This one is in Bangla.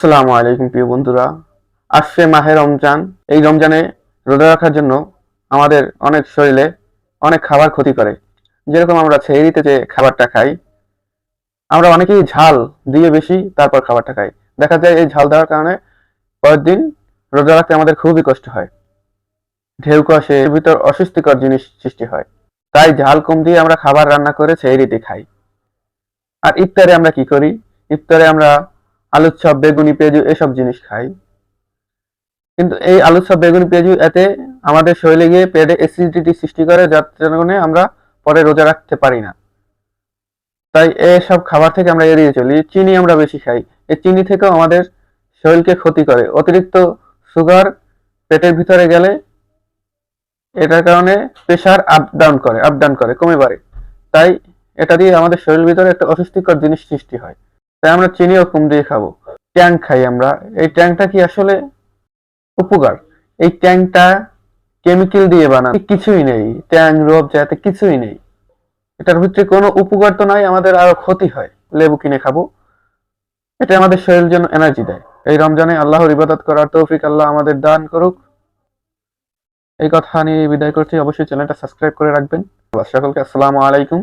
আসসালামু আলাইকুম প্রিয় বন্ধুরা। আসছে মাহে রমজান। এই রমজানে রোজা রাখার জন্য আমাদের অনেক শরীরে অনেক খাবার ক্ষতি করে। যেরকম আমরা সেহরিতে যে খাবারটা খাই, আমরা অনেকেই ঝাল দিয়ে বেশি তারপর খাবারটা খাই। দেখা যায় এই ঝাল দেওয়ার কারণে পরের দিন রোজা রাখতে আমাদের খুবই কষ্ট হয়। ঢেউ আসে, এর ভিতর অস্বস্তিকর জিনিস সৃষ্টি হয়। তাই ঝাল কম দিয়ে আমরা খাবার রান্না করে সেহরিতে খাই। আর ইফতারে আমরা কি করি? ইফতারে আমরা আলুর চপ, বেগুনি, পেঁয়াজু এসব জিনিস খাই। কিন্তু এই আলু চপ, বেগুনি, পেঁয়াজু এতে আমাদের শরীরে গিয়ে পেটে অ্যাসিডিটি সৃষ্টি করে, যার কারণে আমরা পরে রোজা রাখতে পারি না। তাই এসব খাবার থেকে আমরা এড়িয়ে চলি। চিনি আমরা বেশি খাই। এই চিনি থেকেও আমাদের শরীরকে ক্ষতি করে। অতিরিক্ত সুগার পেটের ভিতরে গেলে এটার কারণে প্রেশার আপ ডাউন করে, কমে বাড়ে। তাই এটা দিয়ে আমাদের শরীরের ভিতরে একটা অস্বস্তিকর জিনিস সৃষ্টি হয়। তাই আমরা চিনিও কম দিয়ে খাবো। ট্যাং খাই আমরা। এই ট্যাংটা কি আসলে উপকার? এই ট্যাংটা কেমিক্যাল দিয়ে বানানো, কিছুই নেই। ট্যাং রোব যাতে কিছুই নেই। এটার ভিতরে কোনো উপকার তো নাই, আমাদের আরো ক্ষতি হয়। লেবু কিনে খাবো, এটা আমাদের শরীরের জন্য এনার্জি দেয়। এই রমজানে আল্লাহর ইবাদত করার তৌফিক আল্লাহ আমাদের দান করুক। এই কথা নিয়ে বিদায় করছি। অবশ্যই চ্যানেলটা সাবস্ক্রাইব করে রাখবেন। সকলকে আসসালামু আলাইকুম।